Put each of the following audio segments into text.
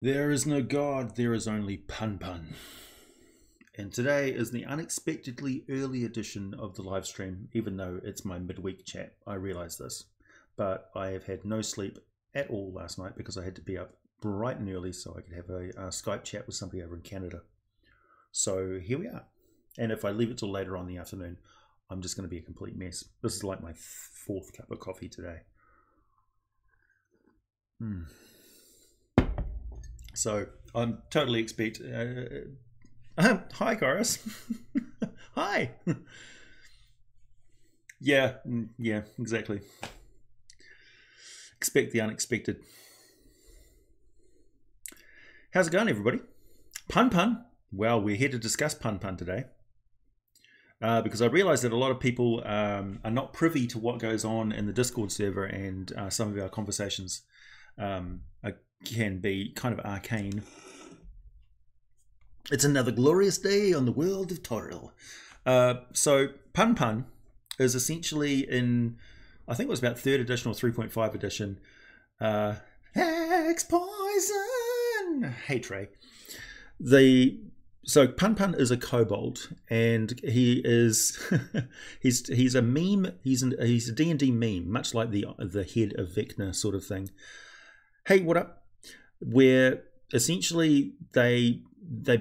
There is no God, there is only Pun Pun. And today is the unexpectedly early edition of the live stream, even though it's my midweek chat. I realise this. But I have had no sleep at all last night because I had to be up bright and early so I could have a Skype chat with somebody over in Canada. So here we are. And if I leave it till later on in the afternoon, I'm just going to be a complete mess. This is like my fourth cup of coffee today. So I'm totally expect. Hi, Chorus. Hi. Yeah, yeah, exactly. Expect the unexpected. How's it going, everybody? Pun Pun. Well, we're here to discuss Pun Pun today. Because I realise that a lot of people are not privy to what goes on in the Discord server, and some of our conversations can be kind of arcane. It's another glorious day on the world of Toril. So Pun Pun is essentially in, I think it was about 3rd edition or 3.5 edition. Hex Poison! Hey Trey. So Pun Pun is a kobold, and he is he's a meme. He's a D&D meme, much like the head of Vecna sort of thing. Hey, what up? Where essentially they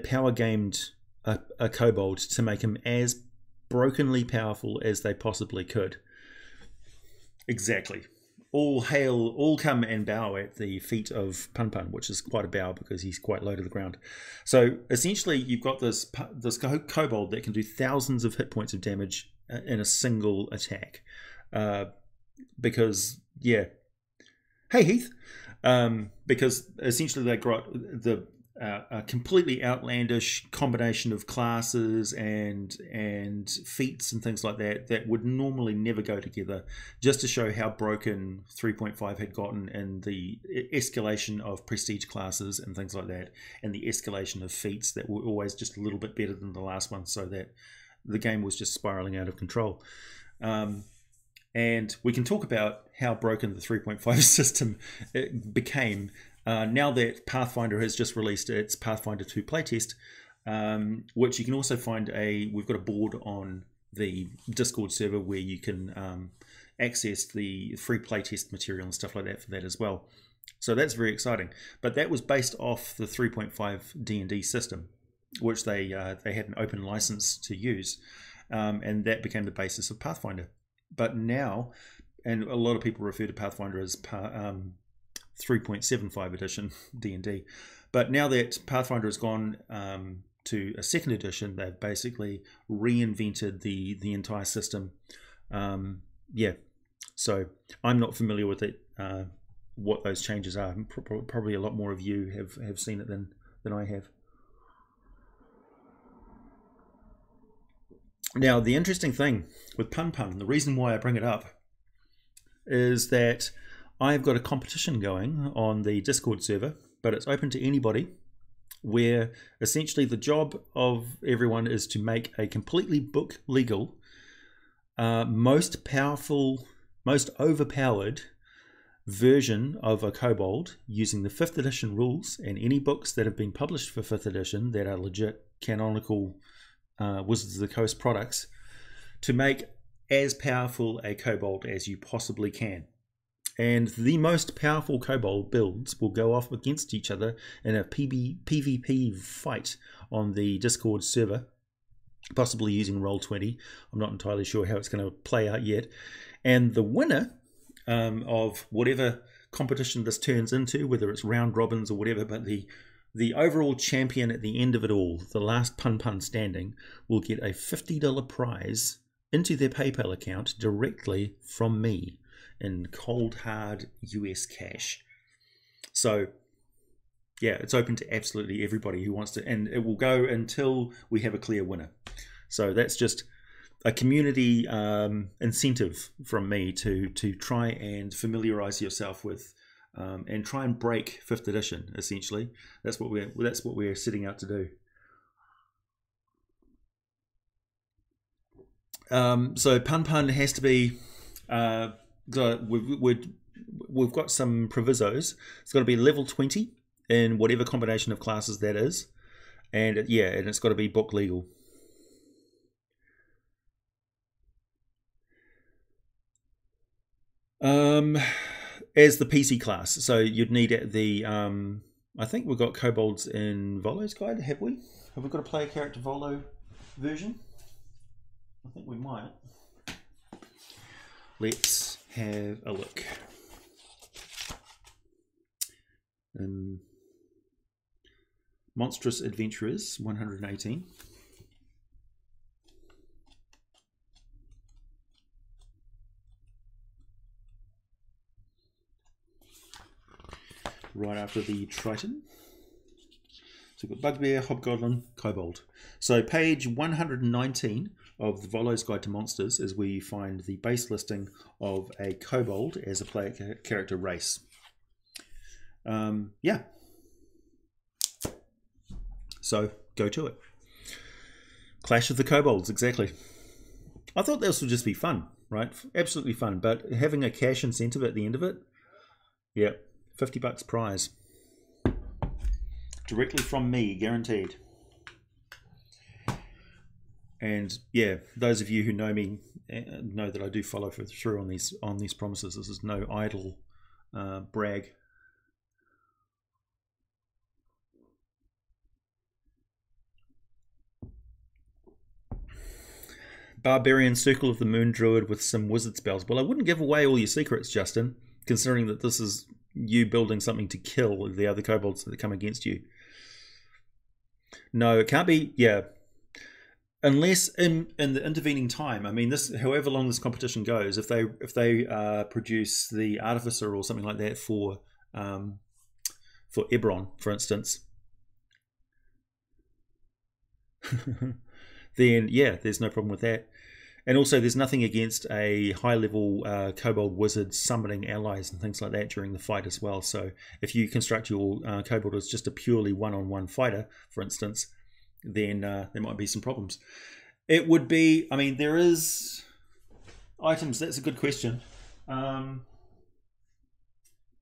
power gamed a kobold to make him as brokenly powerful as they possibly could. Exactly. All come and bow at the feet of Pun Pun, which is quite a bow because he's quite low to the ground. So essentially, you've got this kobold that can do thousands of hit points of damage in a single attack. Because yeah, hey Heath. Because essentially they got a completely outlandish combination of classes and feats and things like that would normally never go together, just to show how broken 3.5 had gotten, and the escalation of prestige classes and things like that, and the escalation of feats that were always just a little bit better than the last one, so that the game was just spiraling out of control. And we can talk about how broken the 3.5 system became now that Pathfinder has just released its Pathfinder 2 playtest, which you can also find we've got a board on the Discord server where you can access the free playtest material and stuff like that for that as well. So that's very exciting. But that was based off the 3.5 D&D system, which they had an open license to use, and that became the basis of Pathfinder. But now, and a lot of people refer to Pathfinder as 3.75 edition D&D, but now that Pathfinder has gone to a 2nd edition, they've basically reinvented the entire system. Yeah, so I'm not familiar with it, what those changes are. Probably a lot more of you have seen it than I have. Now, the interesting thing with Pun Pun, the reason why I bring it up, is that I've got a competition going on the Discord server, but it's open to anybody, where essentially the job of everyone is to make a completely book legal, most powerful, most overpowered version of a kobold using the 5th edition rules and any books that have been published for 5th edition that are legit canonical Wizards of the Coast products, to make as powerful a kobold as you possibly can. And the most powerful kobold builds will go off against each other in a PvP fight on the Discord server, possibly using Roll20. I'm not entirely sure how it's going to play out yet. And the winner of whatever competition this turns into, whether it's round robins or whatever, but the overall champion at the end of it all, the last Pun Pun standing, will get a $50 prize into their PayPal account directly from me in cold hard US cash. So yeah, it's open to absolutely everybody who wants to, and it will go until we have a clear winner. So that's just a community incentive from me to try and familiarize yourself with and try and break 5th edition. Essentially, that's what we're setting out to do. So Pun Pun has to be. We've got some provisos. It's got to be level 20 in whatever combination of classes that is. And yeah, and it's got to be book legal. As the PC class, so you'd need the I think we've got kobolds in Volo's Guide, have we? Have we got a player character Volo version? I think we might. Let's have a look. Monstrous Adventurers 118. Right after the Triton. So we've got Bugbear, Hobgoblin, Kobold. So page 119 of the Volo's Guide to Monsters is where you find the base listing of a Kobold as a player character race. Yeah. So go to it. Clash of the Kobolds, exactly. I thought this would just be fun, right? Absolutely fun, but having a cash incentive at the end of it, yeah. $50 prize. Directly from me, guaranteed. And yeah, those of you who know me know that I do follow through on these promises. This is no idle brag. Barbarian Circle of the Moon Druid with some wizard spells. Well, I wouldn't give away all your secrets, Justin, considering that this is you building something to kill the other kobolds that come against you. No, it can't be, yeah. Unless in the intervening time, I mean, this, however long this competition goes, if they produce the Artificer or something like that for Ebron, for instance, then yeah, there's no problem with that. And also, there's nothing against a high-level kobold wizard summoning allies and things like that during the fight as well. So if you construct your kobold as just a purely one-on-one fighter, for instance, then there might be some problems. It would be, I mean, there is items. That's a good question.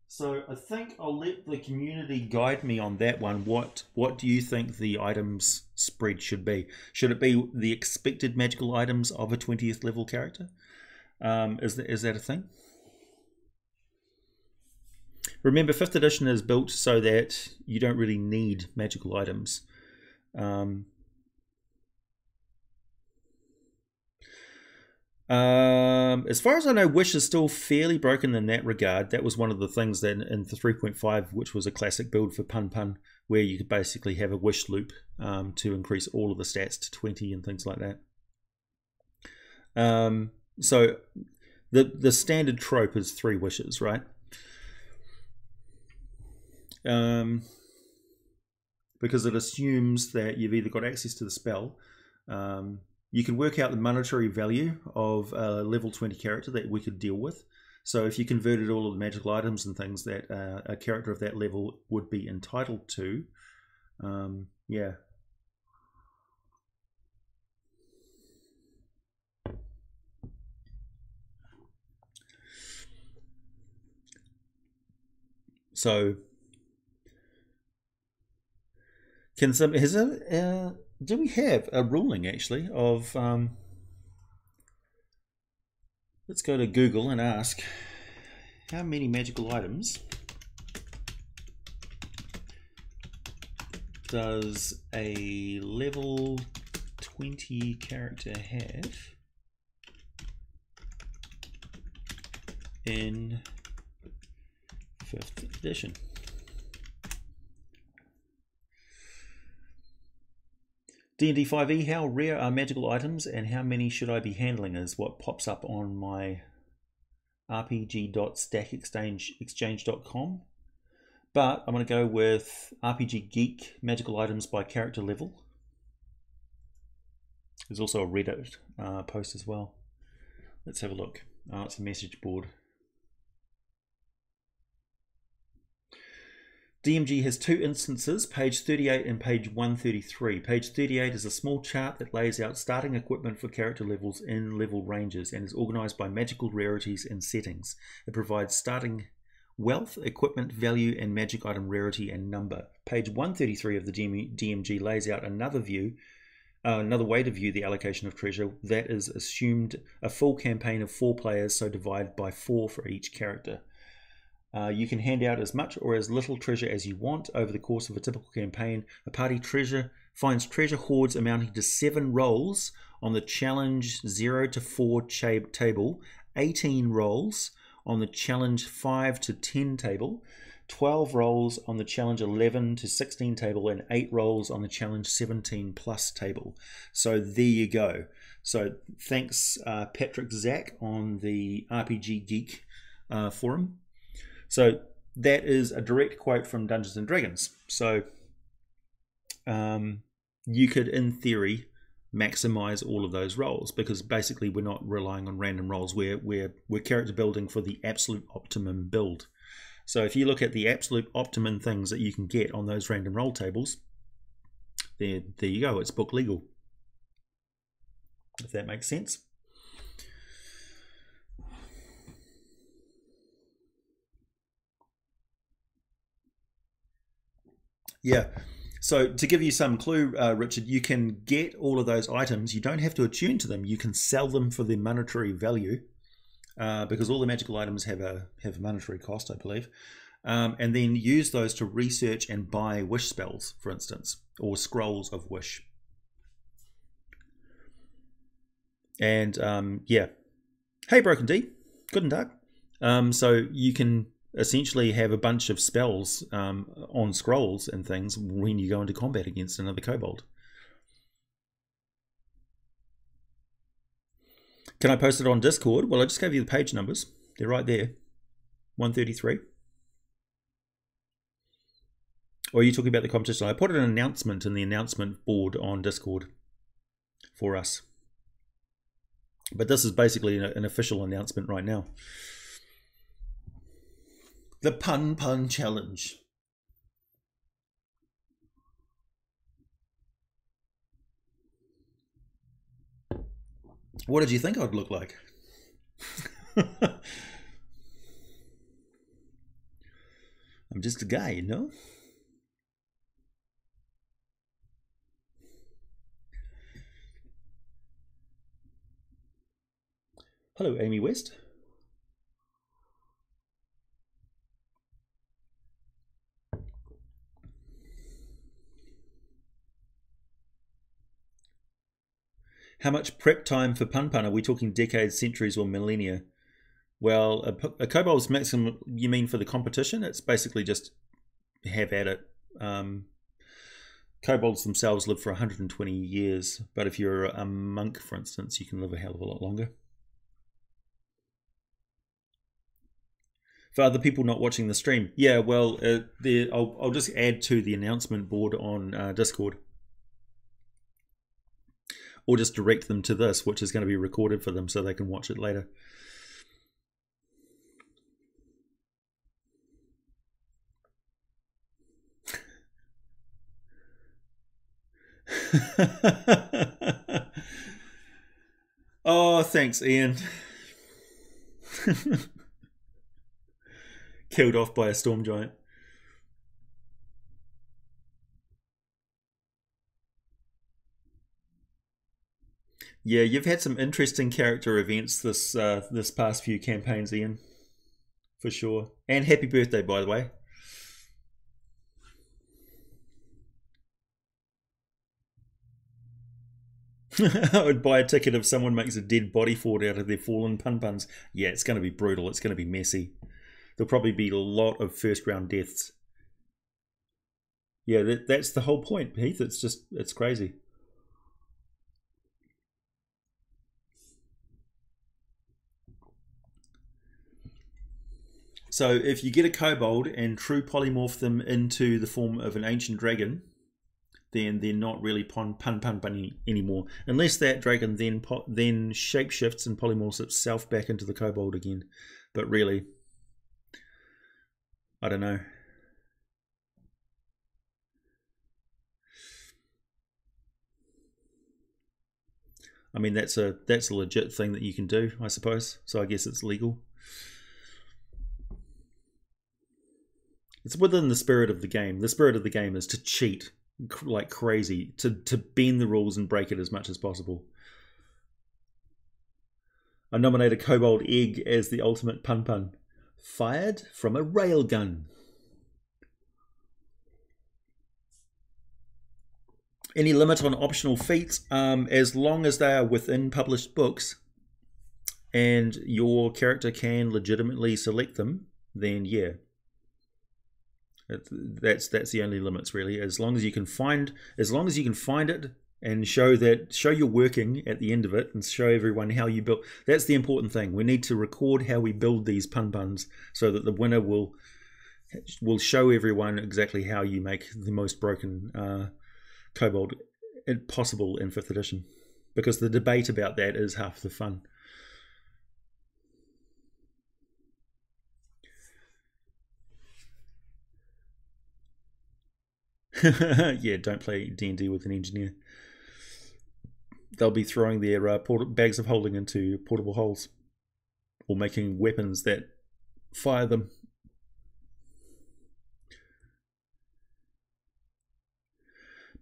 So I think I'll let the community guide me on that one. What do you think the items spread should be? Should it be the expected magical items of a 20th level character? Is that a thing? Remember, 5th edition is built so that you don't really need magical items. As far as I know, Wish is still fairly broken in that regard. That was one of the things that in the 3.5, which was a classic build for Pun Pun, where you could basically have a wish loop to increase all of the stats to 20 and things like that. So the standard trope is 3 wishes, right? Because it assumes that you've either got access to the spell. You can work out the monetary value of a level 20 character that we could deal with. So if you converted all of the magical items and things that a character of that level would be entitled to, yeah. So, do we have a ruling actually of? Let's go to Google and ask how many magical items does a level 20 character have in 5th edition? D&D 5e, how rare are magical items and how many should I be handling is what pops up on my rpg.stackexchange.com. But I'm going to go with RPG Geek magical items by character level. There's also a Reddit post as well. Let's have a look. It's a message board. DMG has 2 instances, page 38 and page 133. Page 38 is a small chart that lays out starting equipment for character levels in level ranges and is organized by magical rarities and settings. It provides starting Wealth, equipment, value, and magic item rarity and number. Page 133 of the DMG lays out another way to view the allocation of treasure that is assumed a full campaign of 4 players, so divide by 4 for each character. You can hand out as much or as little treasure as you want over the course of a typical campaign. A party finds treasure hoards amounting to 7 rolls on the challenge 0 to 4 table, 18 rolls on the challenge 5 to 10 table, 12 rolls on the challenge 11 to 16 table, and 8 rolls on the challenge 17 plus table. So there you go. So thanks Patrick Zach on the RPG Geek forum. So that is a direct quote from Dungeons and Dragons. So you could, in theory, maximize all of those rolls, because basically we're not relying on random rolls. We're character building for the absolute optimum build. So if you look at the absolute optimum things that you can get on those random roll tables, there you go. It's book legal, if that makes sense. Yeah, so to give you some clue, Richard, you can get all of those items. You don't have to attune to them. You can sell them for their monetary value, because all the magical items have a monetary cost, I believe, and then use those to research and buy wish spells, for instance, or scrolls of wish. And yeah, hey Broken D, good and dark. So you can essentially have a bunch of spells on scrolls and things when you go into combat against another kobold. Can I post it on Discord? Well, I just gave you the page numbers. They're right there. 133. Or are you talking about the competition? I put an announcement in the announcement board on Discord for us. But this is basically an official announcement right now. The Pun Challenge. What did you think I'd look like? I'm just a guy, you know? Hello, Amy West. How much prep time for Pun? Are we talking decades, centuries, or millennia? Well, a kobold's maximum, you mean for the competition? It's basically just have at it. Kobolds themselves live for 120 years, but if you're a monk, for instance, you can live a hell of a lot longer. For other people not watching the stream, yeah, well, I'll just add to the announcement board on Discord. Or just direct them to this, which is going to be recorded for them so they can watch it later. Oh, thanks, Ian. Killed off by a storm giant. Yeah, you've had some interesting character events this past few campaigns, Ian, for sure. And happy birthday, by the way. I would buy a ticket if someone makes a dead body fort out of their fallen Pun-Puns. Yeah, it's going to be brutal. It's going to be messy. There'll probably be a lot of first round deaths. Yeah, that's the whole point, Heath. It's crazy. So if you get a kobold and true polymorph them into the form of an ancient dragon, then they're not really pun anymore, unless that dragon then shapeshifts and polymorphs itself back into the kobold again. But really, I don't know. I mean, that's a legit thing that you can do, I suppose. So I guess it's legal. It's within the spirit of the game. The spirit of the game is to cheat like crazy, to bend the rules and break it as much as possible. I nominate a kobold egg as the ultimate pun. Fired from a railgun. Any limit on optional feats? As long as they are within published books and your character can legitimately select them, then yeah. That's the only limits really. As long as you can find it and show you're working at the end of it and show everyone how you build. That's the important thing. We need to record how we build these puns so that the winner will show everyone exactly how you make the most broken kobold possible in 5th edition. Because the debate about that is half the fun. Yeah, don't play D&D with an engineer. They'll be throwing their bags of holding into portable holes or making weapons that fire them.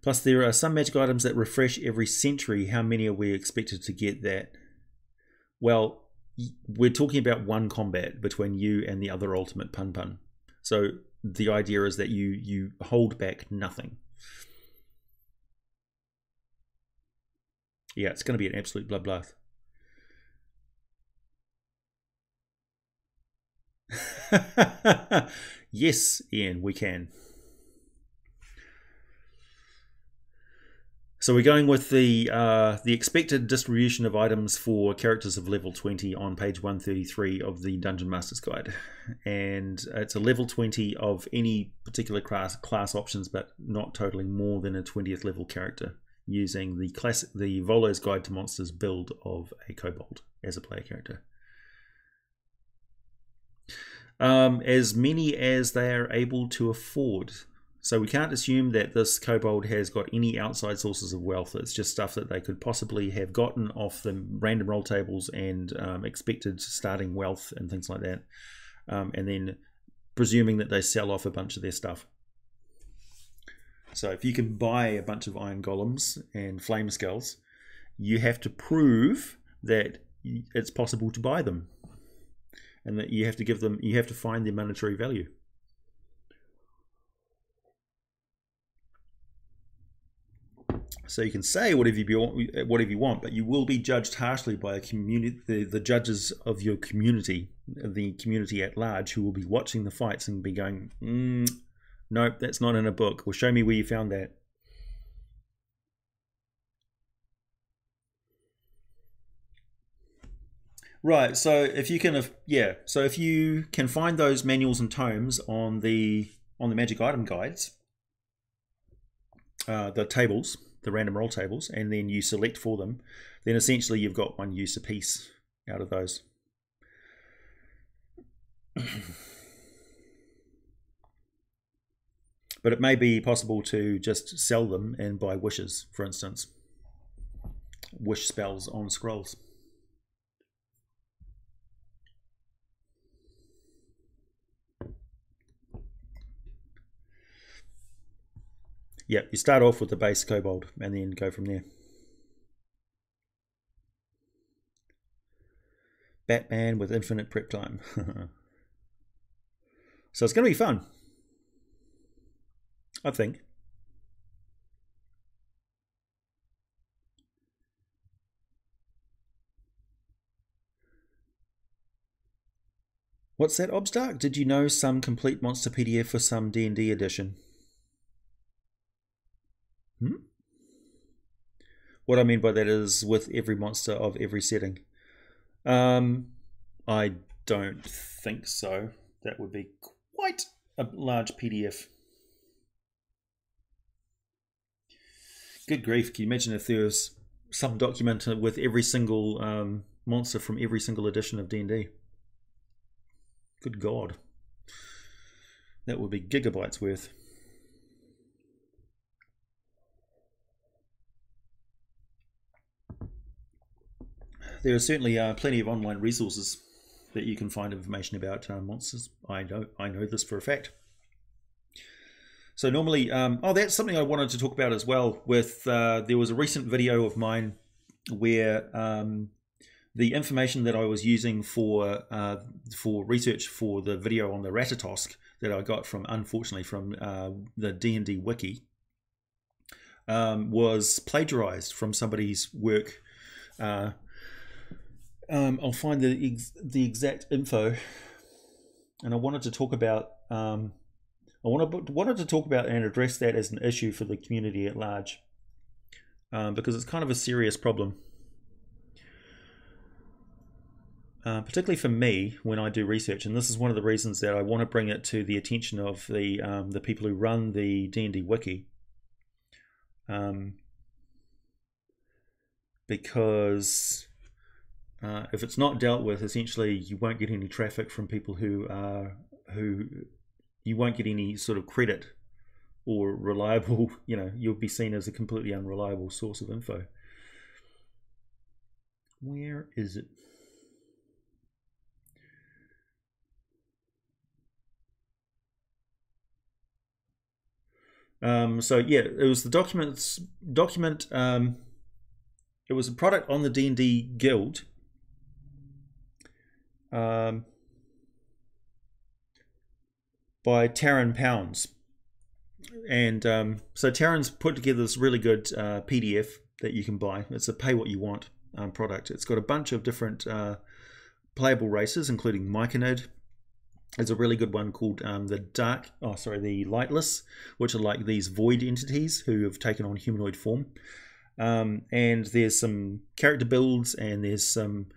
Plus, there are some magic items that refresh every century. How many are we expected to get that? Well, we're talking about one combat between you and the other ultimate pun. So the idea is that you hold back nothing. Yeah, it's going to be an absolute bloodbath. Yes, Ian, we can. So we're going with the expected distribution of items for characters of level 20 on page 133 of the Dungeon Master's Guide. And it's a level 20 of any particular class options, but not totaling more than a 20th level character, using the Volo's Guide to Monsters build of a kobold as a player character. As many as they are able to afford. So we can't assume that this kobold has got any outside sources of wealth. It's just stuff that they could possibly have gotten off the random roll tables and expected starting wealth and things like that. And then presuming that they sell off a bunch of their stuff. So if you can buy a bunch of iron golems and flame skulls, you have to prove that it's possible to buy them. And that you have to find their monetary value. So you can say whatever you want, but you will be judged harshly by the judges of your community, the community at large, who will be watching the fights and be going, nope, that's not in a book. Well, show me where you found that. Right, so if you can find those manuals and tomes on the magic item guides, the tables, the random roll tables, and then you select for them, then essentially you've got one use apiece out of those. But it may be possible to just sell them and buy wishes, for instance. Wish spells on scrolls. Yeah, you start off with the base kobold and then go from there. Batman with infinite prep time. So it's going to be fun, I think. What's that, Obstark? Did you know some complete monster PDF for some D&D edition? What I mean by that is with every monster of every setting. I don't think so. That would be quite a large PDF. Good grief, can you imagine if there was some document with every single monster from every single edition of D&D? Good God. That would be gigabytes worth. There are certainly plenty of online resources that you can find information about monsters. I know this for a fact. So normally, oh, that's something I wanted to talk about as well. With there was a recent video of mine where the information that I was using for research for the video on the Ratatosk that I got from, unfortunately, from the D&D wiki, was plagiarized from somebody's work. I'll find the exact info, and I wanted to talk about wanted to talk about and address that as an issue for the community at large, because it's kind of a serious problem, particularly for me when I do research. And this is one of the reasons that I want to bring it to the attention of the people who run the D&D wiki, because if it's not dealt with, essentially you won't get any traffic from people who you won't get any sort of credit or reliable, you'll be seen as a completely unreliable source of info. Where is it? So yeah, it was the document. It was a product on the D&D Guild. By Taryn Pounds. And so Taryn's put together this really good PDF that you can buy. It's a pay what you want product. It's got a bunch of different playable races, including Myconid. There's a really good one called the Lightless, which are like these void entities who have taken on humanoid form. And there's some character builds, and there's some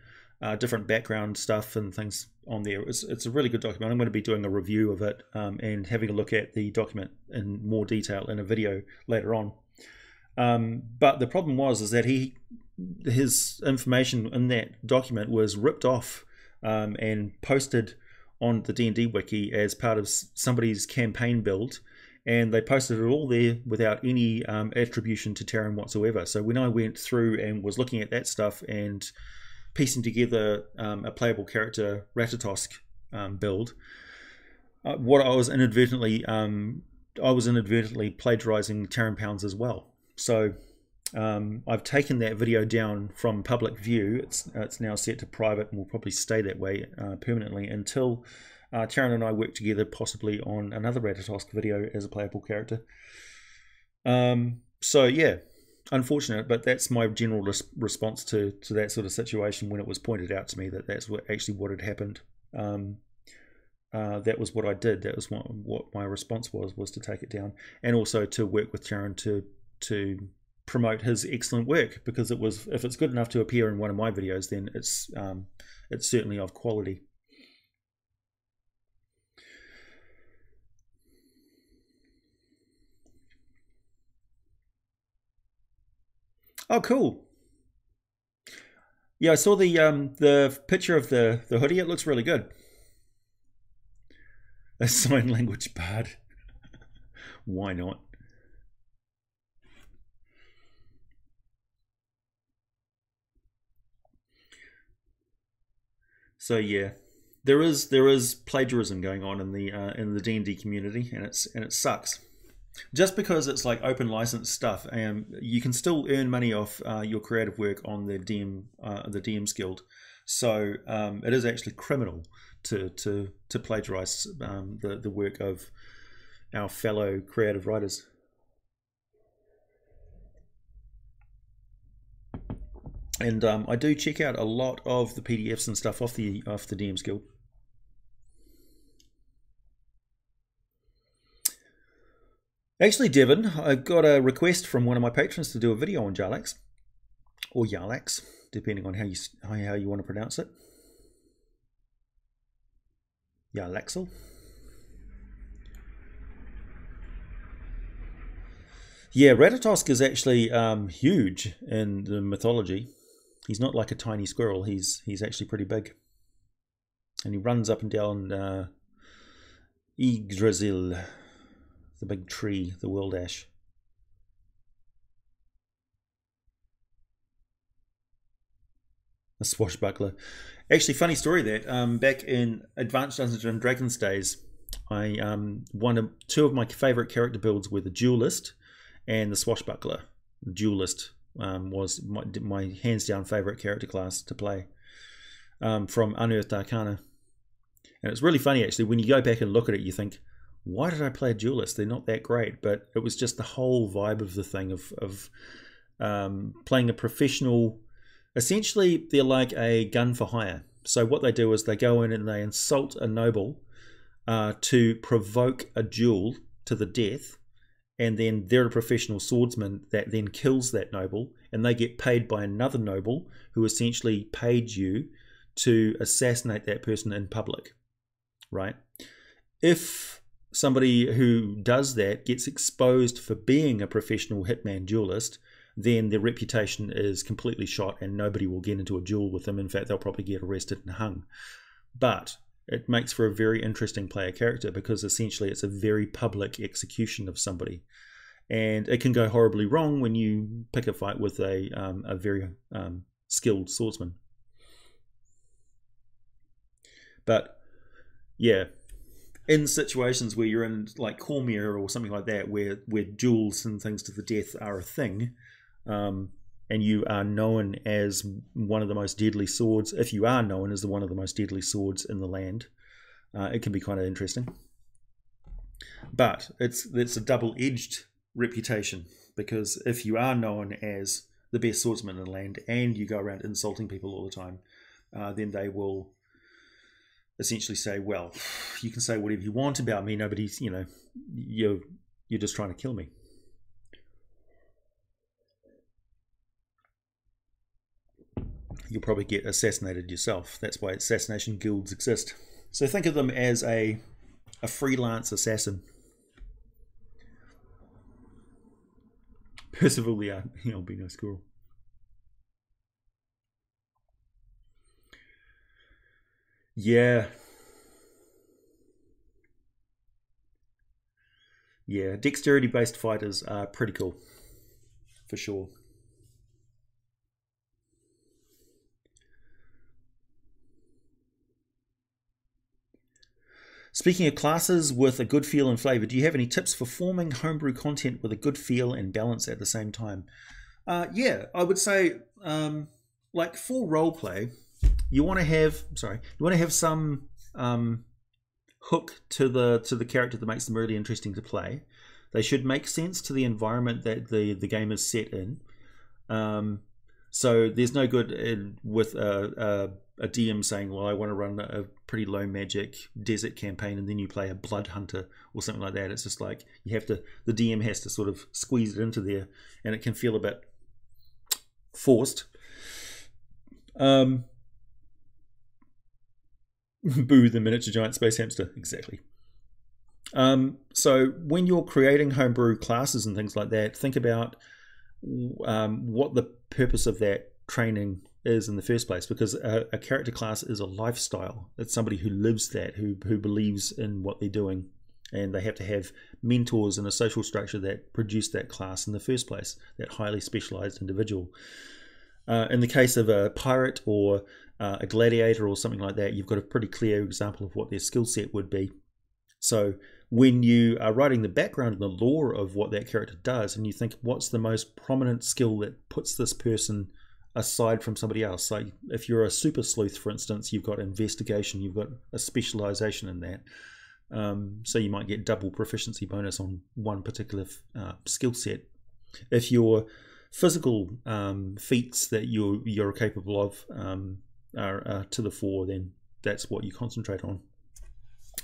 different background stuff and things on there. It's a really good document. I'm going to be doing a review of it and having a look at the document in more detail in a video later on. But the problem is that his information in that document was ripped off and posted on the D&D wiki as part of somebody's campaign build, and they posted it all there without any attribution to Taryn whatsoever. So when I went through and was looking at that stuff and piecing together a playable character Ratatosk build, what I was inadvertently plagiarizing Taryn Pounds as well. So I've taken that video down from public view. It's now set to private and will probably stay that way permanently until Taryn and I work together, possibly on another Ratatosk video as a playable character. So yeah, unfortunate, but that's my general response to that sort of situation when it was pointed out to me that that's actually what had happened. That was what I did. That was what my response was to take it down, and also to work with Taryn to promote his excellent work, because if it's good enough to appear in one of my videos, then it's certainly of quality. Oh, cool. Yeah, I saw the picture of the hoodie. It looks really good. A sign language bard. Why not? So yeah, there is plagiarism going on in the D&D community, and it sucks. Just because it's like open license stuff, and you can still earn money off your creative work on the DM's Guild. So it is actually criminal to plagiarize the work of our fellow creative writers. And I do check out a lot of the PDFs and stuff off the DM's Guild. Actually, Devon, I got a request from one of my patrons to do a video on Jarlax, or Jarlax, depending on how you want to pronounce it. Jarlaxle. Yeah, Ratatosk is actually huge in the mythology. He's not like a tiny squirrel. He's actually pretty big, and he runs up and down Yggdrasil, the big tree, the world ash. A swashbuckler. Actually, funny story that back in Advanced Dungeons and Dragons days, Two of my favourite character builds were the Duelist and the Swashbuckler. The Duelist was my hands down favourite character class to play from Unearthed Arcana. And it's really funny actually, when you go back and look at it, you think, why did I play a Duelist? They're not that great, but it was just the whole vibe of the thing of playing a professional. Essentially, they're like a gun for hire. So what they do is they go in and they insult a noble to provoke a duel to the death, and then they're a professional swordsman that then kills that noble, and they get paid by another noble who essentially paid you to assassinate that person in public, right? If somebody who does that gets exposed for being a professional hitman duelist, then their reputation is completely shot and nobody will get into a duel with them. In fact, they'll probably get arrested and hung. But it makes for a very interesting player character because essentially it's a very public execution of somebody. And it can go horribly wrong when you pick a fight with a very skilled swordsman. But yeah, in situations where you're in like Cormier or something like that, where duels and things to the death are a thing, and you are known as one of the most deadly swords, if you are known as one of the most deadly swords in the land, it can be kind of interesting. But it's a double-edged reputation, because if you are known as the best swordsman in the land and you go around insulting people all the time, then they will essentially say, well, you can say whatever you want about me, nobody's, you're just trying to kill me. You'll probably get assassinated yourself. That's why assassination guilds exist. So think of them as a freelance assassin. Percival the albino squirrel. Yeah. Yeah, dexterity-based fighters are pretty cool, for sure. Speaking of classes with a good feel and flavour, do you have any tips for forming homebrew content with a good feel and balance at the same time? Yeah, I would say, like for roleplay, you want to have some hook to the character that makes them really interesting to play. They should make sense to the environment that the game is set in. So there's no good with a DM saying, well, I want to run a pretty low magic desert campaign, and then you play a blood hunter or something like that. It's just like the DM has to sort of squeeze it into there, and it can feel a bit forced. Boo the miniature giant space hamster. Exactly. So when you're creating homebrew classes and things like that, think about what the purpose of that training is in the first place, because a character class is a lifestyle. It's somebody who lives that, who believes in what they're doing, and they have to have mentors and a social structure that produce that class in the first place, that highly specialized individual. In the case of a pirate or a gladiator or something like that, you've got a pretty clear example of what their skill set would be. So when you are writing the background and the lore of what that character does, and you think, what's the most prominent skill that puts this person aside from somebody else? Like if you're a super sleuth, for instance, you've got investigation, you've got a specialization in that. So you might get double proficiency bonus on one particular skill set. If your physical feats that you're capable of are to the fore, then that's what you concentrate on.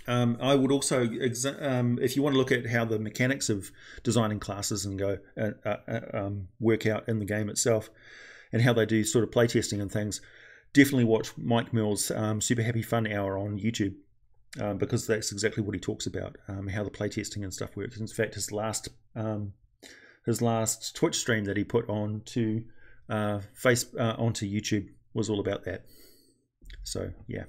I would also, if you want to look at how the mechanics of designing classes and go work out in the game itself, and how they do sort of playtesting and things, definitely watch Mike Mill's Super Happy Fun Hour on YouTube, because that's exactly what he talks about, how the playtesting and stuff works. In fact, his last Twitch stream that he put onto onto YouTube was all about that. So yeah.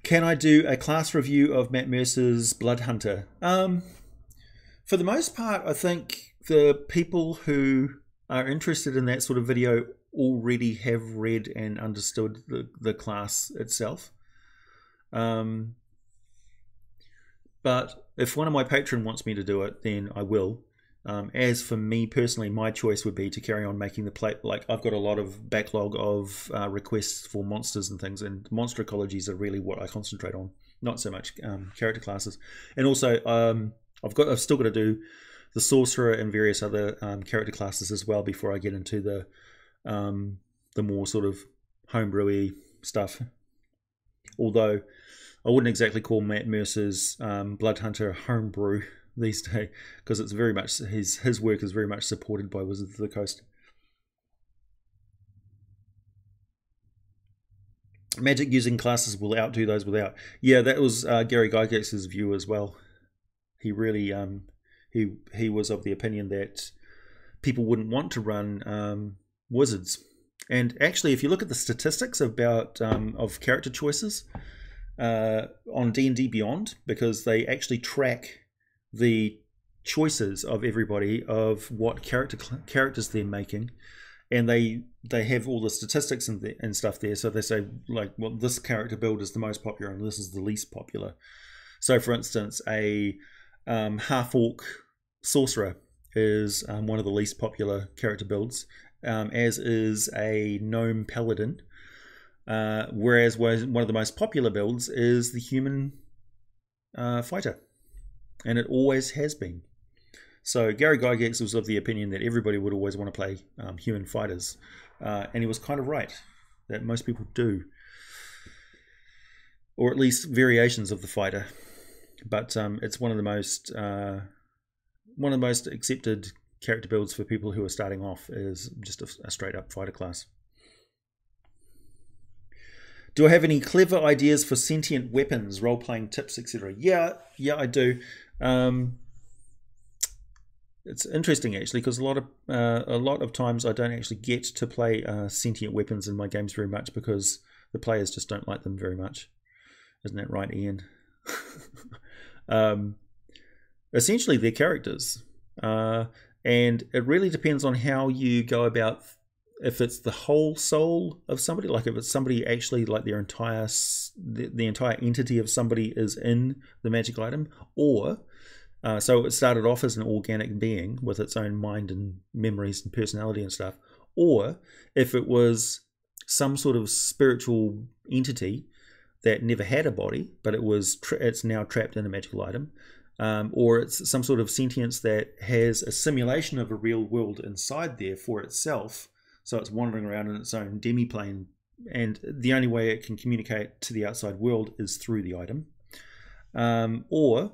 Can I do a class review of Matt Mercer's Blood Hunter? For the most part, I think the people who are interested in that sort of video already have read and understood the class itself. But if one of my patrons wants me to do it, then I will. As for me personally, my choice would be to carry on making the play. Like, I've got a lot of backlog of requests for monsters and things, and monster ecologies are really what I concentrate on, not so much character classes. And also, I've still got to do the sorcerer and various other character classes as well before I get into the more sort of homebrewy stuff. Although I wouldn't exactly call Matt Mercer's Blood Hunter homebrew these days, because it's very much his work is very much supported by Wizards of the Coast. Magic using classes will outdo those without. Yeah, that was Gary Gygax's view as well. He really he was of the opinion that people wouldn't want to run wizards. And actually, if you look at the statistics about of character choices on D&D Beyond, because they actually track the choices of everybody of what characters they're making, and they have all the statistics and stuff there. So they say, like, well, this character build is the most popular and this is the least popular. So for instance, a half-orc sorcerer is one of the least popular character builds, as is a gnome paladin, whereas one of the most popular builds is the human fighter, and it always has been. So Gary Gygax was of the opinion that everybody would always want to play human fighters, and he was kind of right, that most people do, or at least variations of the fighter. But it's one of the most accepted character builds for people who are starting off, is just a straight up fighter class. Do I have any clever ideas for sentient weapons, role-playing tips, etc.? Yeah, I do. It's interesting actually, because a lot of times I don't actually get to play sentient weapons in my games very much, because the players just don't like them very much. Isn't that right, Ian? Essentially, they're characters, and it really depends on how you go about. If it's the whole soul of somebody, like if it's somebody actually, like their entire the entire entity of somebody is in the magic item, or so it started off as an organic being with its own mind and memories and personality and stuff, or if it was some sort of spiritual entity that never had a body, but it's now trapped in a magical item, or it's some sort of sentience that has a simulation of a real world inside there for itself, so it's wandering around in its own demi-plane, and the only way it can communicate to the outside world is through the item. Or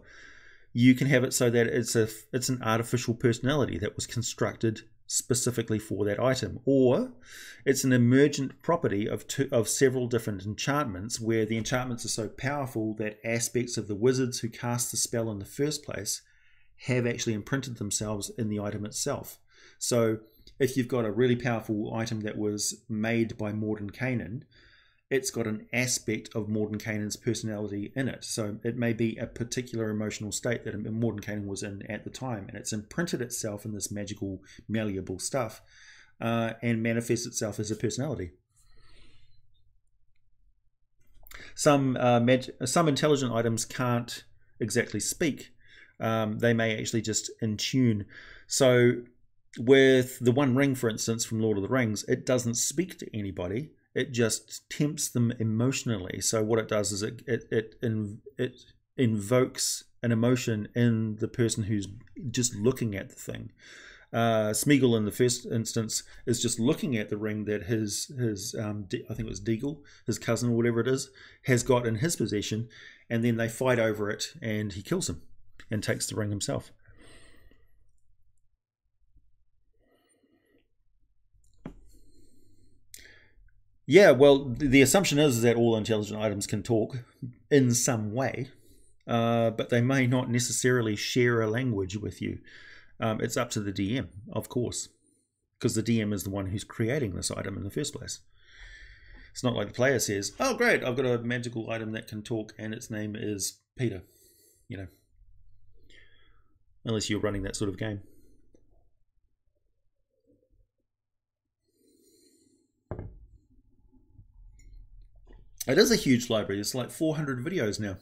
you can have it so that it's an artificial personality that was constructed specifically for that item, or it's an emergent property of several different enchantments, where the enchantments are so powerful that aspects of the wizards who cast the spell in the first place have actually imprinted themselves in the item itself. So if you've got a really powerful item that was made by Mordenkainen, it's got an aspect of Mordenkainen's personality in it. So it may be a particular emotional state that Mordenkainen was in at the time, and it's imprinted itself in this magical, malleable stuff, and manifests itself as a personality. Some intelligent items can't exactly speak. They may actually just intune. So with the One Ring, for instance, from Lord of the Rings, it doesn't speak to anybody. It just tempts them emotionally. So what it does is it invokes an emotion in the person who's just looking at the thing. Smeagol, in the first instance, is just looking at the ring that his I think it was Deagle, his cousin or whatever it is, has got in his possession, and then they fight over it, and he kills him and takes the ring himself. Yeah, well, the assumption is that all intelligent items can talk in some way, but they may not necessarily share a language with you. It's up to the DM, of course, because the DM is the one who's creating this item in the first place. It's not like the player says, "Oh, great, I've got a magical item that can talk, and its name is Peter," you know, unless you're running that sort of game. It is a huge library. It's like 400 videos now,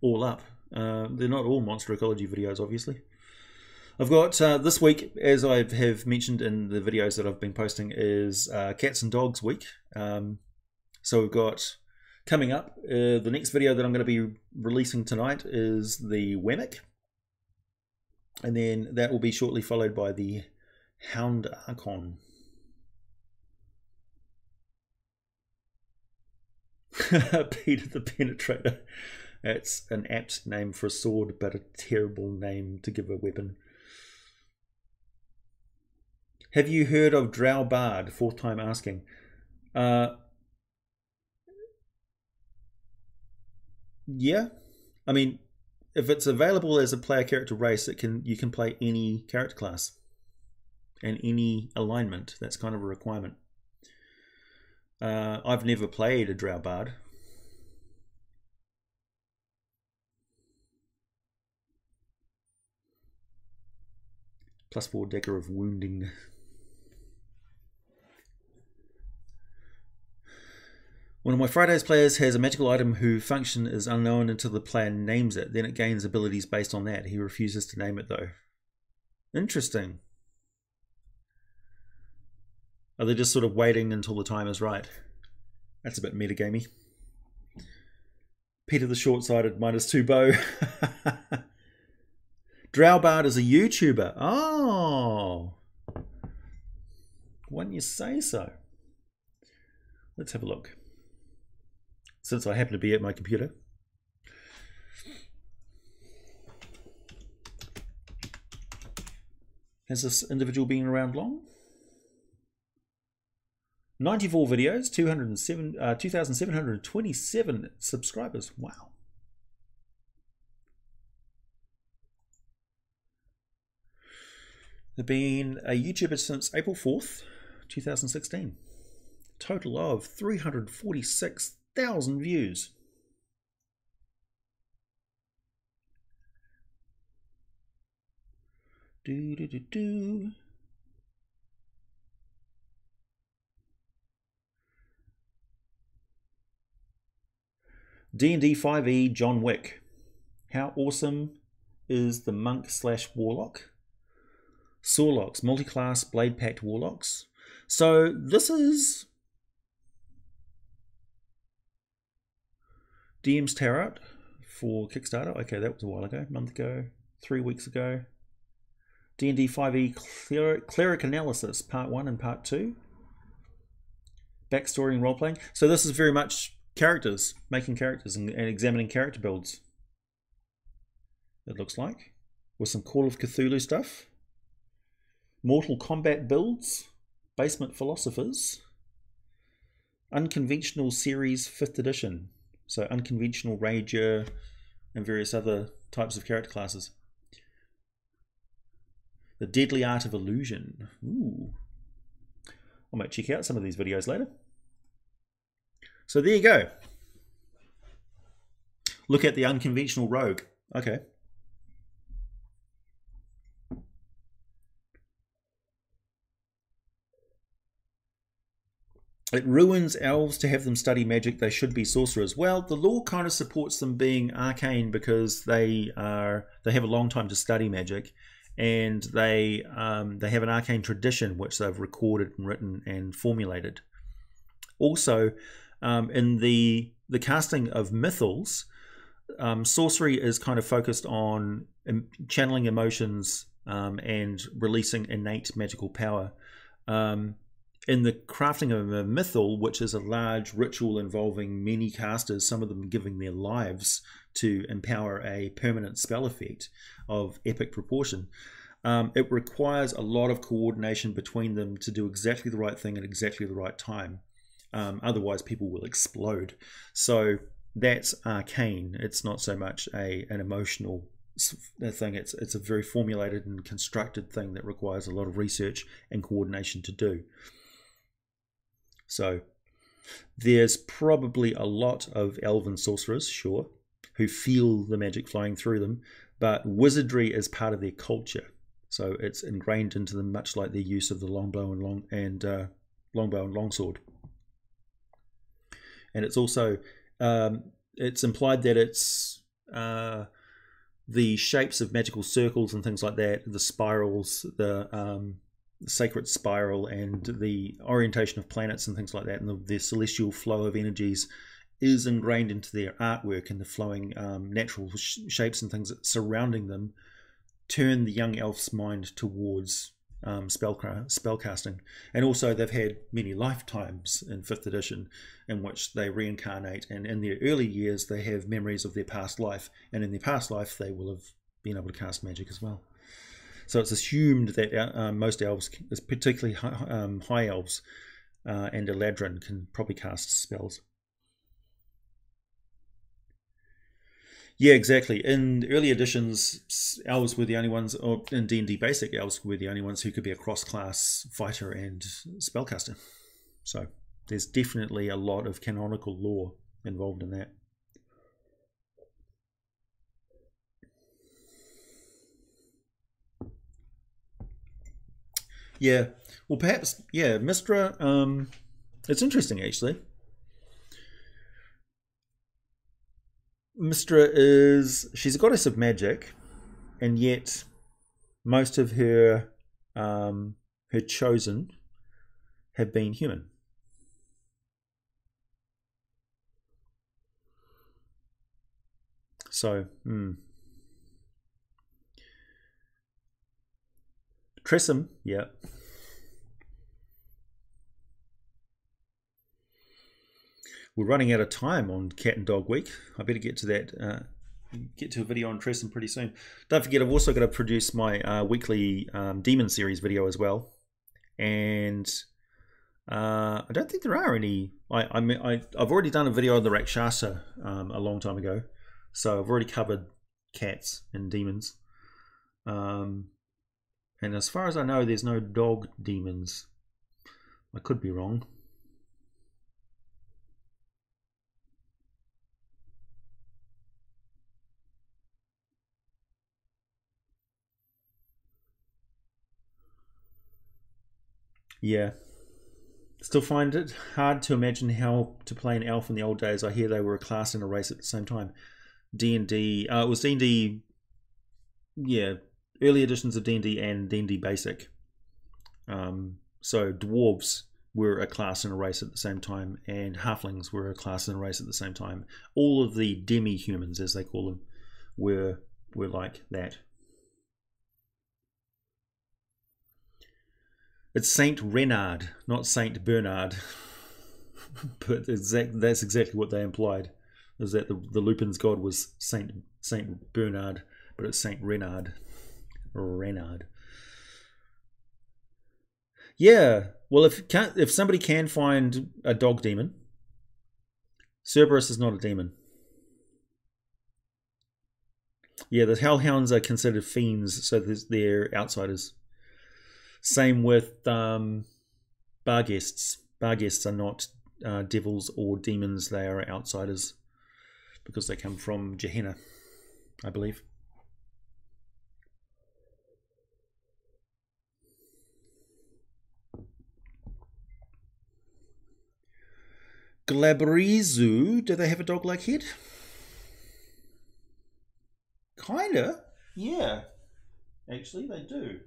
all up. They're not all monster ecology videos, obviously. I've got this week, as I have mentioned in the videos that I've been posting, is Cats and Dogs Week. So we've got coming up, the next video that I'm going to be releasing tonight is the Wemmick. And then that will be shortly followed by the Hound Archon. Peter the Penetrator. That's an apt name for a sword, but a terrible name to give a weapon. Have you heard of Drow Bard? Fourth time asking. Yeah. I mean, if it's available as a player character race, you can play any character class and any alignment. That's kind of a requirement. I've never played a Drow Bard. +4 Decker of Wounding. One of my Fridays players has a magical item whose function is unknown until the player names it. Then it gains abilities based on that. He refuses to name it though. Interesting. Are they just sort of waiting until the time is right? That's a bit metagamey. Peter the Short-Sighted -2 bow. Drowbard is a YouTuber. Oh. Why didn't you say so? Let's have a look. Since I happen to be at my computer. Has this individual been around long? 94 videos, 2,727 subscribers. Wow. They've been a YouTuber since April 4th, 2016. Total of 346,000 views. Do. D&D 5e John Wick. How awesome is the monk/warlock? Sorlocks, multi-class blade packed warlocks. So this is DM's Tarot for Kickstarter. Okay, that was a while ago, a month ago, 3 weeks ago. D&D 5e Cleric Analysis, Part 1 and Part 2. Backstory and role-playing. So this is very much characters, making characters and examining character builds. It looks like. With some Call of Cthulhu stuff. Mortal Kombat builds. Basement Philosophers. Unconventional Series 5th edition. So Unconventional Rager and various other types of character classes. The Deadly Art of Illusion. Ooh. I might check out some of these videos later. So there you go. Look at the Unconventional Rogue. Okay. It ruins elves to have them study magic. They should be sorcerers. Well, the law kind of supports them being arcane because they have a long time to study magic, and they have an arcane tradition which they've recorded and written and formulated. Also, in the casting of mythals, sorcery is kind of focused on channeling emotions and releasing innate magical power. In the crafting of a mythal, which is a large ritual involving many casters, some of them giving their lives to empower a permanent spell effect of epic proportion, it requires a lot of coordination between them to do exactly the right thing at exactly the right time. Otherwise, people will explode. So that's arcane. It's not so much an emotional thing. It's a very formulated and constructed thing that requires a lot of research and coordination to do. So there's probably a lot of elven sorcerers, sure, who feel the magic flowing through them, but wizardry is part of their culture. So it's ingrained into them, much like their use of the longbow and longsword. and it's also it's implied that it's the shapes of magical circles and things like that, the spirals, the sacred spiral, and the orientation of planets and things like that, and the celestial flow of energies is ingrained into their artwork, and the flowing natural shapes and things surrounding them turn the young elf's mind towards spellcasting. And also they've had many lifetimes in 5th edition in which they reincarnate, and in their early years they have memories of their past life, and in their past life they will have been able to cast magic as well. So it's assumed that most elves, particularly high elves and Eladrin, can probably cast spells. Yeah, exactly. In early editions, elves were the only ones, or in D&D Basic, elves were the only ones who could be a cross-class fighter and spellcaster. So there's definitely a lot of canonical lore involved in that. Yeah, well, perhaps, yeah, Mystra, it's interesting, actually. Mystra she's a goddess of magic, and yet most of her her chosen have been human. So, Tressum, yeah. We're running out of time on Cat and Dog Week. I better get to that. Get to a video on Tressum pretty soon. Don't forget, I've also got to produce my weekly Demon Series video as well. And I don't think there are any. I've already done a video on the Rakshasa a long time ago, so I've already covered cats and demons. And as far as I know, there's no dog demons. I could be wrong. Yeah. Still find it hard to imagine how to play an elf in the old days. I hear they were a class and a race at the same time. D&D, it was D&D, yeah, early editions of D&D and D&D Basic. So dwarves were a class and a race at the same time, and halflings were a class and a race at the same time. All of the demi-humans, as they call them, were like that. It's Saint Renard, not Saint Bernard. But that's exactly what they implied, is that the Lupin's god was Saint Bernard, but it's Saint Renard. Renard. Yeah, well, if somebody can find a dog demon, Cerberus is not a demon. Yeah, the Hellhounds are considered fiends, so they're outsiders. Same with Barguests. Barguests are not devils or demons, they are outsiders because they come from Gehenna, I believe. Glabrizu, do they have a dog-like head? Kinda, yeah. Actually, they do.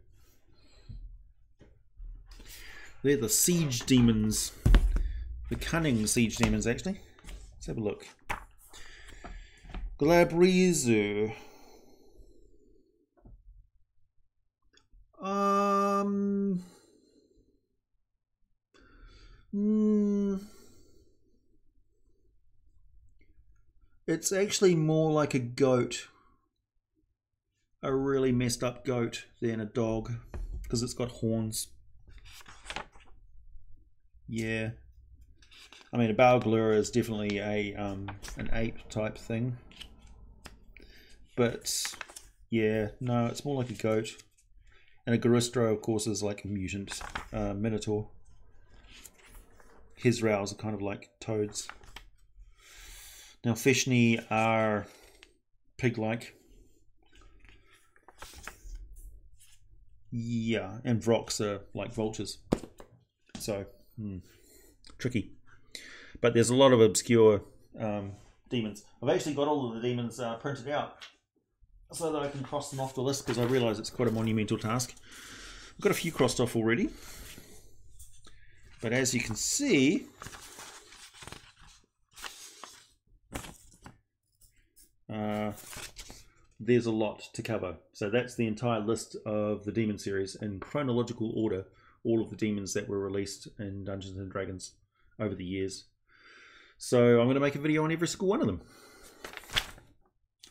They're the siege demons. The cunning siege demons, actually. Let's have a look. Glabrizu. It's actually more like a goat. A really messed up goat than a dog, because it's got horns. Yeah. I mean, a Balglura is definitely an ape type thing. But, yeah, no, it's more like a goat. And a Garistro, of course, is like a mutant minotaur. His rows are kind of like toads. Now, Feshni are pig-like. Yeah, and Vrox are like vultures. So, tricky. But there's a lot of obscure demons. I've actually got all of the demons printed out so that I can cross them off the list, because I realise it's quite a monumental task. I've got a few crossed off already. But as you can see, there's a lot to cover. So that's the entire list of the demon series in chronological order, all of the demons that were released in Dungeons and Dragons over the years. So I'm going to make a video on every single one of them.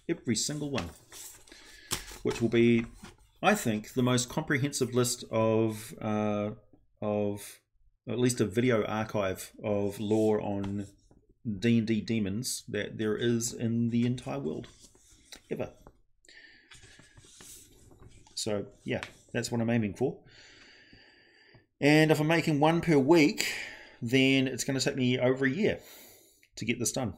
Every single one. Which will be, I think, the most comprehensive list of at least a video archive of lore on D&D demons that there is in the entire world. Ever. So, yeah, that's what I'm aiming for. And if I'm making one per week, then it's going to take me over a year to get this done.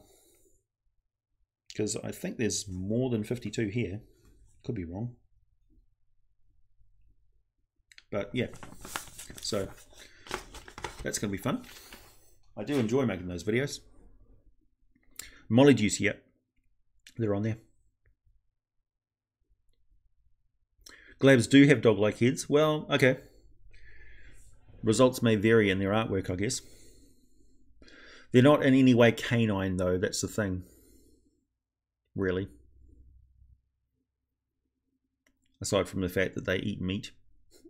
Because I think there's more than 52 here. Could be wrong. But, yeah. So, that's going to be fun. I do enjoy making those videos. Molly Juice, yep. They're on there. Glabs do have dog-like heads. Well, okay. Results may vary in their artwork, I guess. They're not in any way canine, though. That's the thing. Really. Aside from the fact that they eat meat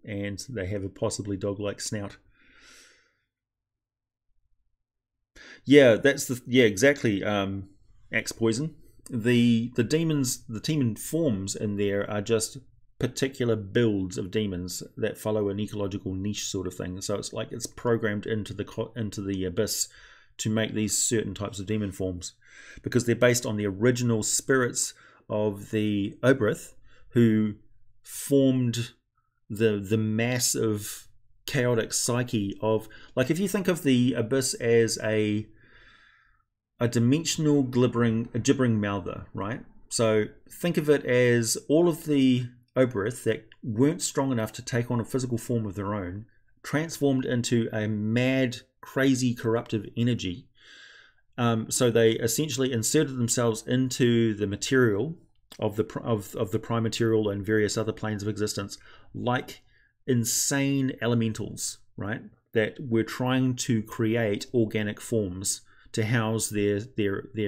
and they have a possibly dog-like snout. Yeah, that's the exactly. Axe poison. The demon forms in there are just particular builds of demons that follow an ecological niche sort of thing. So it's like it's programmed into the abyss to make these certain types of demon forms, because they're based on the original spirits of the Oberth, who formed the massive chaotic psyche of, like, if you think of the abyss as a dimensional gibbering mouther, right? So think of it as all of the Oberth that weren't strong enough to take on a physical form of their own, transformed into a mad, crazy, corruptive energy. So they essentially inserted themselves into the material of the prime material and various other planes of existence, like insane elementals, right? That were trying to create organic forms to house their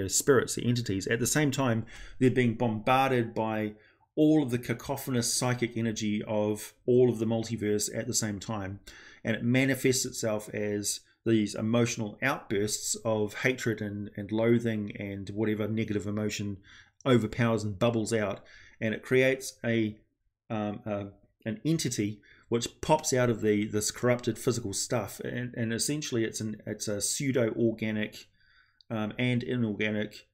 spirits, the entities. At the same time, they're being bombarded by all of the cacophonous psychic energy of all of the multiverse at the same time, and it manifests itself as these emotional outbursts of hatred and loathing and whatever negative emotion overpowers and bubbles out, and it creates an entity which pops out of this corrupted physical stuff, and essentially it's a pseudo-organic and inorganic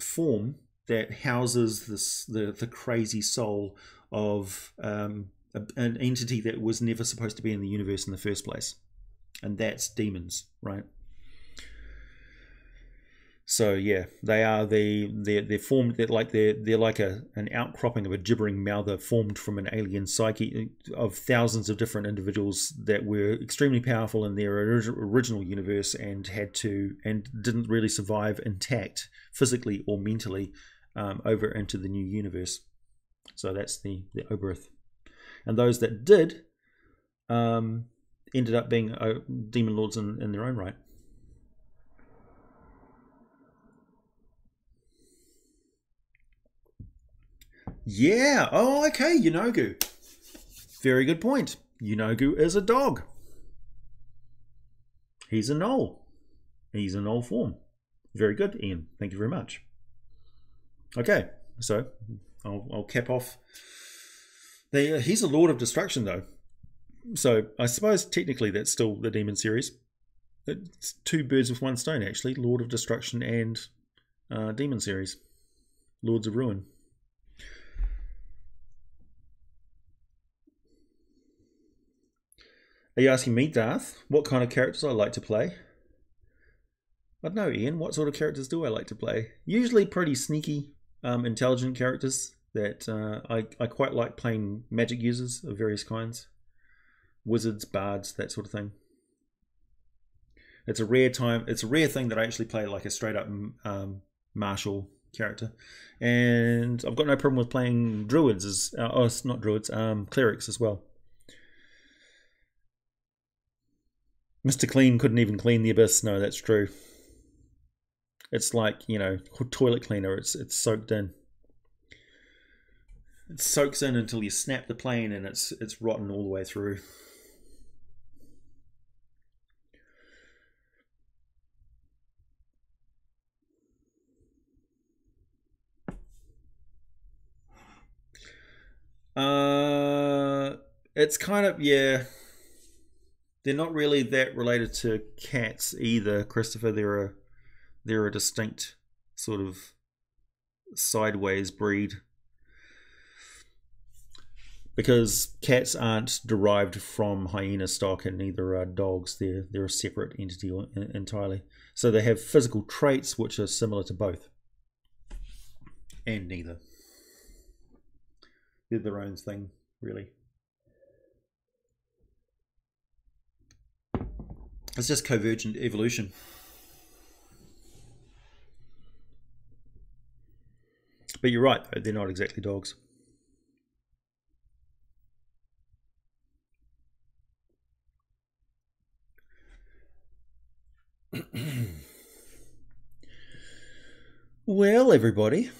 form that houses the crazy soul of an entity that was never supposed to be in the universe in the first place, and that's demons, right? So yeah, they're formed. They're like an outcropping of a gibbering mouther formed from an alien psyche of thousands of different individuals that were extremely powerful in their original universe and didn't really survive intact physically or mentally over into the new universe. So that's the Oberth, and those that did ended up being demon lords in their own right. Yeah. Oh, okay. Yunogu. Very good point. Yunogu is a dog. He's a gnoll. He's a gnoll form. Very good, Ian. Thank you very much. Okay, so I'll cap off. He's a Lord of Destruction, though. So I suppose technically that's still the demon series. It's two birds with one stone, actually. Lord of Destruction and demon series. Lords of Ruin. Are you asking me, Darth, what kind of characters I like to play? I don't know, Ian. What sort of characters do I like to play? Usually pretty sneaky, intelligent characters that I quite like playing magic users of various kinds. Wizards, bards, that sort of thing. It's a rare time. It's a rare thing that I actually play like a straight up martial character, and I've got no problem with playing druids as oh, it's not druids, clerics as well. Mr. Clean couldn't even clean the abyss. No, that's true. It's like, you know, toilet cleaner. It's soaked in. It soaks in until you snap the plane, and it's rotten all the way through. It's kind of, yeah. They're not really that related to cats either, Christopher. They're a distinct sort of sideways breed, because cats aren't derived from hyena stock, and neither are dogs. They're a separate entity entirely. So they have physical traits which are similar to both, and neither. They're their own thing, really. It's just convergent evolution. But you're right, though, they're not exactly dogs. Well, everybody,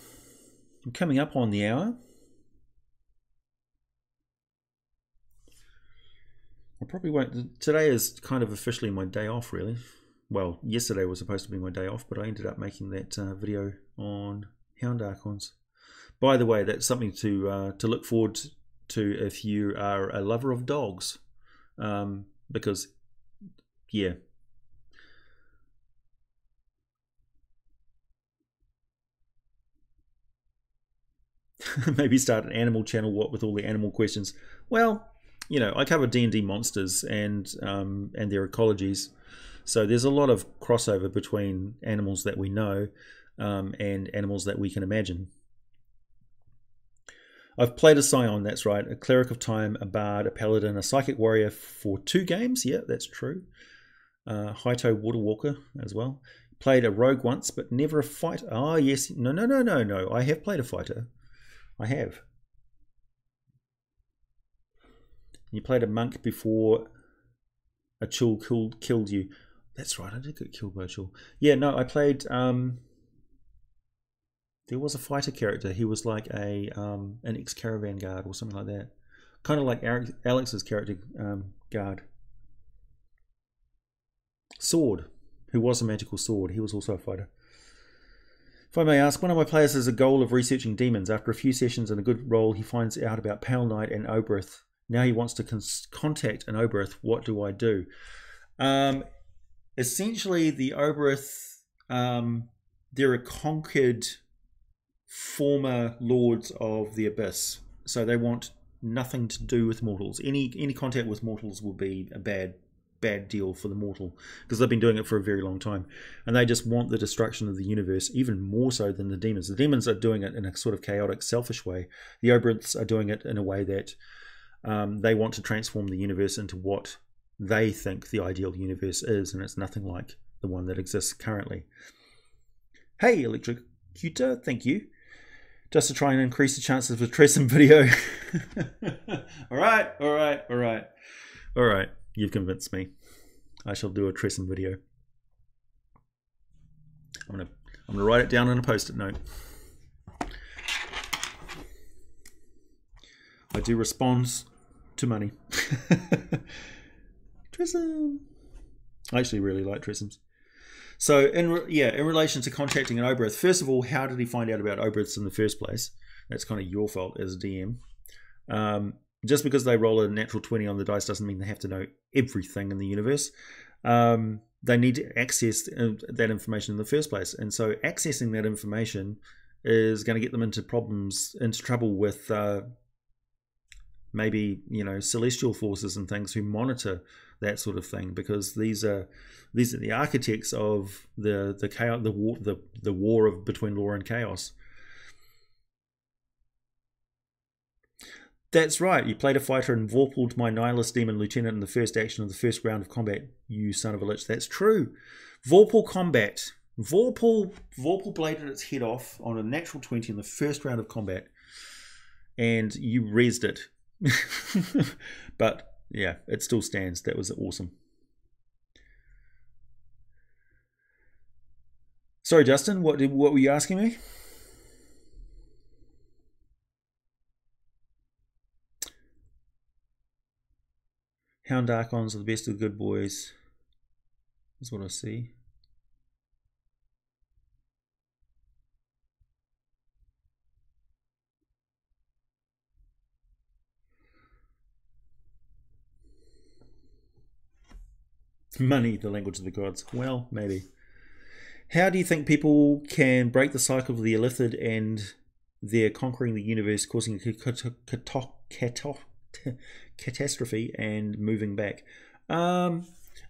I'm coming up on the hour. I probably won't. Today is kind of officially my day off, really. Well, yesterday was supposed to be my day off, but I ended up making that video on Hound Archons. By the way, that's something to look forward to if you are a lover of dogs, because, yeah. Maybe start an animal channel, what with all the animal questions. Well, you know, I cover D&D monsters and their ecologies, so there's a lot of crossover between animals that we know and animals that we can imagine. I've played a Scion, that's right, a Cleric of Time, a Bard, a Paladin, a Psychic Warrior for 2 games, yeah, that's true. Haito Waterwalker as well. Played a Rogue once, but never a fighter. Oh, yes, no, I have played a fighter. I have. You played a monk before a Chul killed you. That's right, I did get killed by a Chul. Yeah, no, I played... there was a fighter character. He was like a an ex-caravan guard or something like that. Kind of like Alex's character, guard. Sword, who was a magical sword. He was also a fighter. If I may ask, one of my players has a goal of researching demons. After a few sessions and a good roll, he finds out about Pale Knight and Oberth. Now he wants to contact an Oberth. What do I do? Essentially, the Oberth, they're a conquered former lords of the Abyss. So they want nothing to do with mortals. Any contact with mortals will be a bad deal for the mortal, because they've been doing it for a very long time, and they just want the destruction of the universe even more so than the demons. The demons are doing it in a sort of chaotic, selfish way. The Oberths are doing it in a way that they want to transform the universe into what they think the ideal universe is, and it's nothing like the one that exists currently. Hey, Electrocutor, thank you. Just to try and increase the chances of a Tressum video. All right. You've convinced me. I shall do a Tressum video. I'm gonna write it down on a post-it note. I do respond to money. Tressum. I actually really like Tressums. So in relation to contacting an Oberth, first of all, how did he find out about Oberths in the first place? That's kind of your fault as a DM. Just because they roll a natural 20 on the dice doesn't mean they have to know everything in the universe. They need to access that information in the first place. And so accessing that information is going to get them into trouble with maybe, you know, celestial forces and things who monitor that sort of thing, because these are the architects of the chaos, the war between law and chaos. That's right. You played a fighter and vorpaled my Nihilist Demon Lieutenant in the first action of the first round of combat. You son of a lich. That's true. Vorpal combat. Vorpal bladed its head off on a natural 20 in the first round of combat. And you rezzed it. But yeah, it still stands. That was awesome. Sorry, Justin, what were you asking me? Hound Archons are the best of the good boys. That's what I see. Money, the language of the gods. Well, maybe. How do you think people can break the cycle of the Illithid and their conquering the universe, causing a catastrophe and moving back?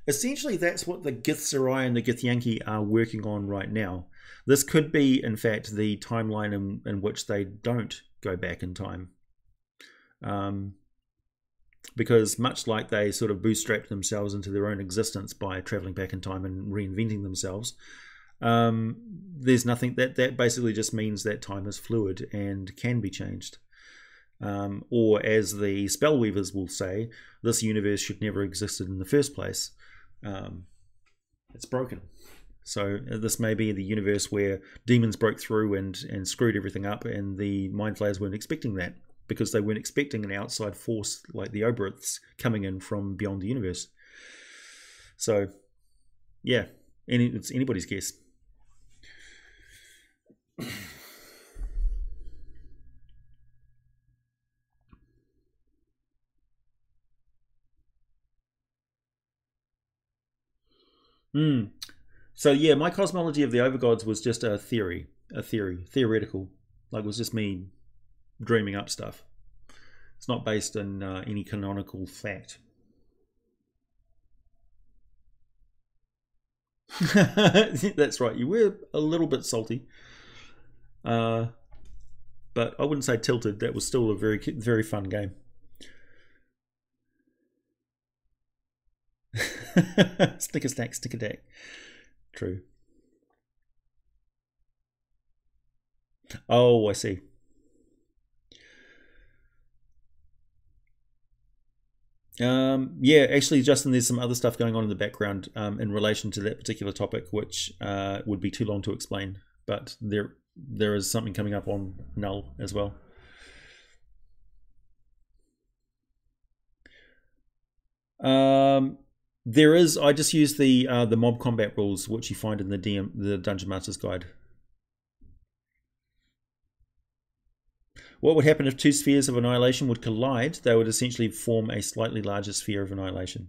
Essentially, that's what the Githzerai and the Githyanki are working on right now. This could be, in fact, the timeline in which they don't go back in time. Because much like they sort of bootstrapped themselves into their own existence by traveling back in time and reinventing themselves, there's nothing that basically just means that time is fluid and can be changed. Or as the Spellweavers will say, this universe should never have existed in the first place. It's broken. So this may be the universe where demons broke through and screwed everything up, and the Mind Flayers weren't expecting that, because they weren't expecting an outside force like the Oberiths coming in from beyond the universe. So, yeah, it's anybody's guess. So yeah, my cosmology of the overgods was just a theoretical. Like, it was just me dreaming up stuff. It's not based in any canonical fact. That's right, you were a little bit salty. But I wouldn't say tilted. That was still a very, very fun game. Stick a stack, stick a deck. True. Oh, I see. Yeah, actually, Justin, there's some other stuff going on in the background in relation to that particular topic, which would be too long to explain. But there is something coming up on Null as well. There is. I just use the mob combat rules, which you find in the Dungeon Master's Guide. What would happen if two spheres of annihilation would collide? They would essentially form a slightly larger sphere of annihilation.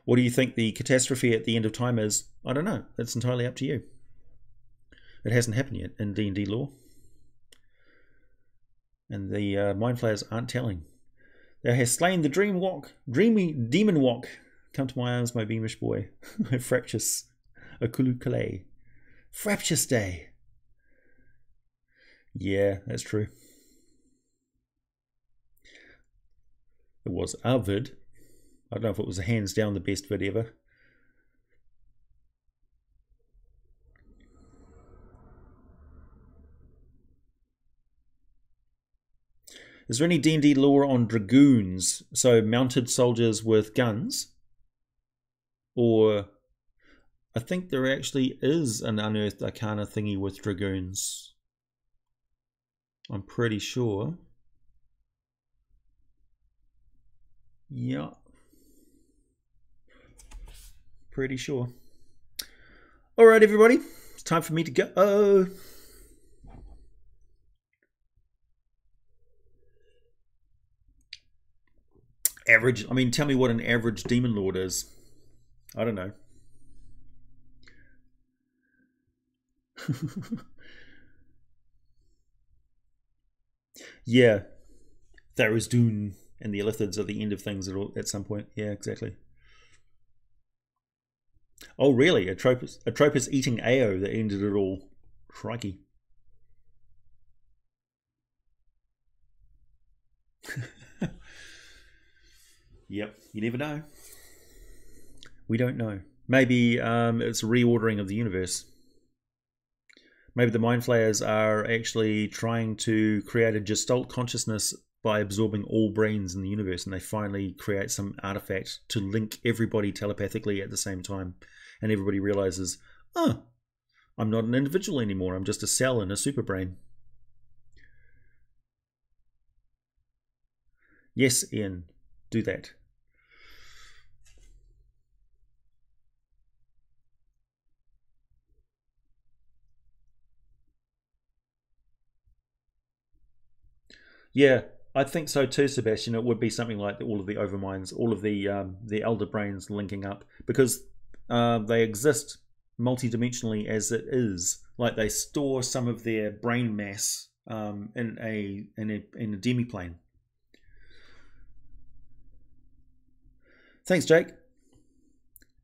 What do you think the catastrophe at the end of time is? I don't know. That's entirely up to you. It hasn't happened yet in D&D lore. And the Mind Flayers aren't telling. Thou hast slain the dreamy demon walk. Come to my arms, my beamish boy. Fraptious. A Kulukale. Fraptious day. Yeah, that's true. It was a vid. I don't know if it was hands down the best vid ever. Is there any D&D lore on dragoons? So mounted soldiers with guns? Or I think there actually is an unearthed arcana thingy with dragoons. I'm pretty sure. Yeah. Pretty sure. Alright, everybody. It's time for me to go. Average. I mean, tell me what an average demon lord is. I don't know. Yeah. Tharizdun and the Illithids are the end of things at some point. Yeah, exactly. Oh, really? Atropus eating Ao that ended it all. Crikey. Yep, you never know. We don't know. Maybe it's a reordering of the universe. Maybe the Mind Flayers are actually trying to create a Gestalt consciousness by absorbing all brains in the universe, and they finally create some artifact to link everybody telepathically at the same time. And everybody realizes, oh, I'm not an individual anymore. I'm just a cell in a super brain. Yes, Ian, do that. Yeah, I think so too, Sebastian. It would be something like all of the overminds, all of the elder brains linking up, because they exist multidimensionally as it is. Like they store some of their brain mass in a demiplane. Thanks, Jake.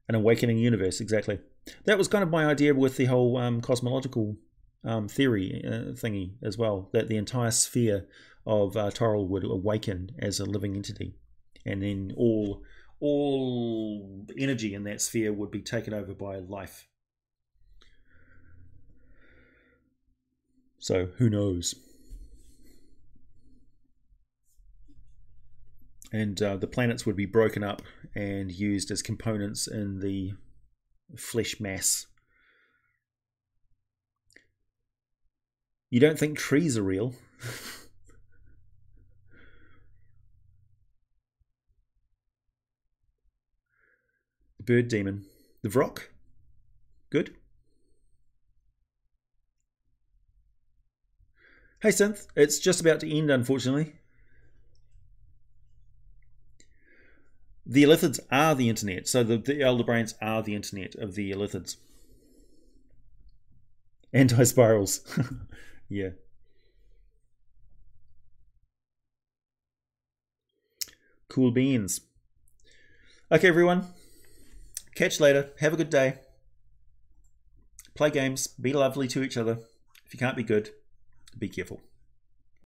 An awakening universe, exactly. That was kind of my idea with the whole cosmological theory thingy as well. That the entire sphere of Toril would awaken as a living entity, and then all energy in that sphere would be taken over by life. So who knows? And the planets would be broken up and used as components in the flesh mass. You don't think trees are real? The bird demon. The Vrock? Good. Hey Synth, it's just about to end, unfortunately. The Illithids are the internet, so the Elder Brains are the internet of the Illithids. Anti-spirals. Yeah. Cool beans. Okay, everyone. Catch you later. Have a good day. Play games. Be lovely to each other. If you can't be good, be careful.